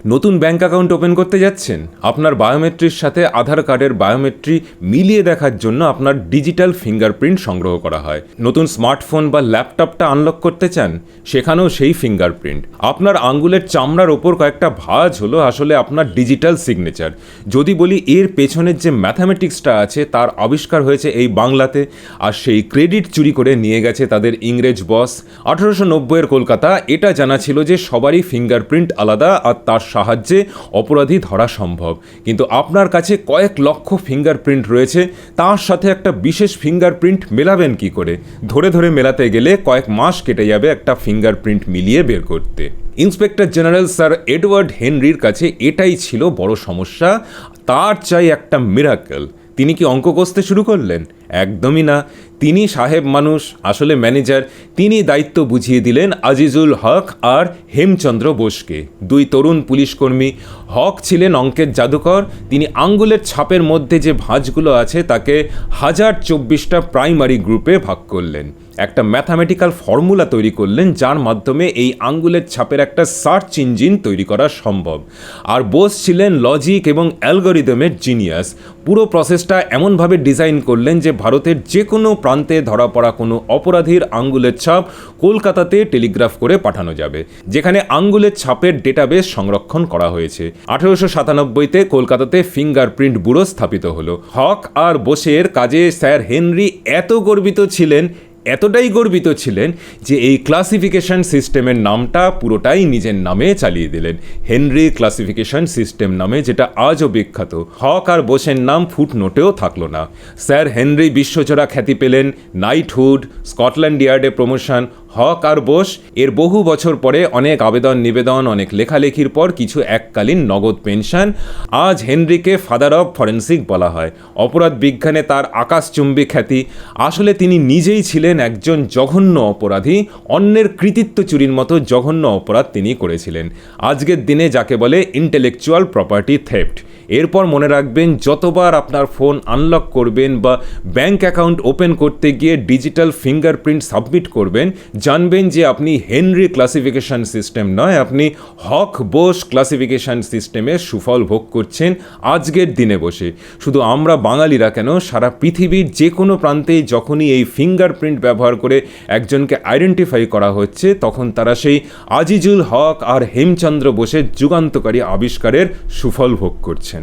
নতুন bank account open করতে যাচ্ছেন, আপনার বায়োমেট্রির সাথে আধার কার্ডের বায়োমেট্রি মিলিয়ে দেখার জন্য আপনার ডিজিটাল ফিঙ্গারপ্রিন্ট সংগ্রহ করা হয়। নতুন স্মার্টফোন বা ল্যাপটপটা আনলক করতে চান, সেখানেও সেই ফিঙ্গারপ্রিন্ট। আপনার আঙ্গুলের চামড়ার ওপর কয়েকটা ভাঁজ হলো আসলে আপনার ডিজিটাল সিগনেচার। যদি বলি এর পেছনের যে ম্যাথামেটিক্সটা আছে তার আবিষ্কার হয়েছে এই বাংলাতে, আর সেই ক্রেডিট চুরি করে নিয়ে গেছে তাদের ইংরেজ বস। 1890-এর কলকাতা, এটা জানা ছিল যে সবারই ফিঙ্গারপ্রিন্ট আলাদা আর তার সাহায্যে অপরাধী ধরা সম্ভব। কিন্তু আপনার কাছে কয়েক লক্ষ ফিঙ্গারপ্রিন্ট রয়েছে, তার সাথে একটা বিশেষ ফিঙ্গারপ্রিন্ট মেলাবেন কি করে? ধরে ধরে মেলাতে গেলে কয়েক মাস কেটে যাবে একটা ফিঙ্গারপ্রিন্ট মিলিয়ে বের করতে। ইন্সপেক্টর জেনারেল স্যার এডওয়ার্ড হেনরির কাছে এটাই ছিল বড় সমস্যা। তার চাই একটা মিরাকেল। তিনি কি অঙ্ক কষতে শুরু করলেন? একদমই না। তিনি সাহেব মানুষ, আসলে ম্যানেজার। তিনি দায়িত্ব বুঝিয়ে দিলেন আজিজুল হক আর হেমচন্দ্র বোসকে, দুই তরুণ পুলিশকর্মী। হক ছিলেন অঙ্কের জাদুকর। তিনি আঙ্গুলের ছাপের মধ্যে যে ভাঁজগুলো আছে তাকে 1024টা প্রাইমারি গ্রুপে ভাগ করলেন। একটা ম্যাথামেটিক্যাল ফর্মুলা তৈরি করলেন যার মাধ্যমে এই আঙ্গুলের ছাপের একটা সার্চ ইঞ্জিন তৈরি করা সম্ভব। আর বোস ছিলেন লজিক এবং অ্যালগরিদমের জিনিয়াস। পুরো প্রসেসটা এমনভাবে ডিজাইন করলেন যে ভারতের যে কোনো প্রান্তে ধরা পড়া কোনো অপরাধীর আঙ্গুলের ছাপ কলকাতাতে টেলিগ্রাফ করে পাঠানো যাবে, যেখানে আঙ্গুলের ছাপের ডেটাবেস সংরক্ষণ করা হয়েছে। 1897-তে কলকাতাতে ফিঙ্গারপ্রিন্ট ব্যুরো স্থাপিত হলো। হক আর বোসের কাজে স্যার হেনরি এত গর্বিত ছিলেন, এতটাই গর্বিত ছিলেন যে এই ক্লাসিফিকেশন সিস্টেমের নামটা পুরোটাই নিজের নামে চালিয়ে দিলেন, হেনরি ক্লাসিফিকেশন সিস্টেম নামে, যেটা আজও বিখ্যাত। হক আর বোসের নাম ফুটনোটেও থাকলো না। স্যার হেনরি বিশ্বজোড়া খ্যাতি পেলেন, নাইটহুড, স্কটল্যান্ড ইয়ার্ডে প্রমোশন। হক আর বোস এর বহু বছর পরে অনেক আবেদন নিবেদন, অনেক লেখালেখির পর কিছু এককালীন নগদ পেনশন। আজ হেনরিকে ফাদার অব ফরেন্সিক বলা হয়। অপরাধ বিজ্ঞানে তার আকাশচুম্বী খ্যাতি। আসলে তিনি নিজেই ছিলেন একজন জঘন্য অপরাধী। অন্যের কৃতিত্ব চুরির মতো জঘন্য অপরাধ তিনি করেছিলেন, আজকের দিনে যাকে বলে ইন্টেলেকচুয়াল প্রপার্টি থেফট। এরপর মনে রাখবেন, যতবার আপনার ফোন আনলক করবেন বা ব্যাঙ্ক অ্যাকাউন্ট ওপেন করতে গিয়ে ডিজিটাল ফিঙ্গারপ্রিন্ট সাবমিট করবেন, জানবেন যে আপনি হেনরি ক্লাসিফিকেশন সিস্টেম নয়, আপনি হক বোস ক্লাসিফিকেশন সিস্টেমের সুফল ভোগ করছেন আজকের দিনে বসে। শুধু আমরা বাঙালিরা কেন, সারা পৃথিবীর যে কোনো প্রান্তে যখনই এই ফিঙ্গারপ্রিন্ট ব্যবহার করে একজনকে আইডেন্টিফাই করা হচ্ছে, তখন তারা সেই আজিজুল হক আর হেমচন্দ্র বোসের যুগান্তকারী আবিষ্কারের সুফল ভোগ করছেন।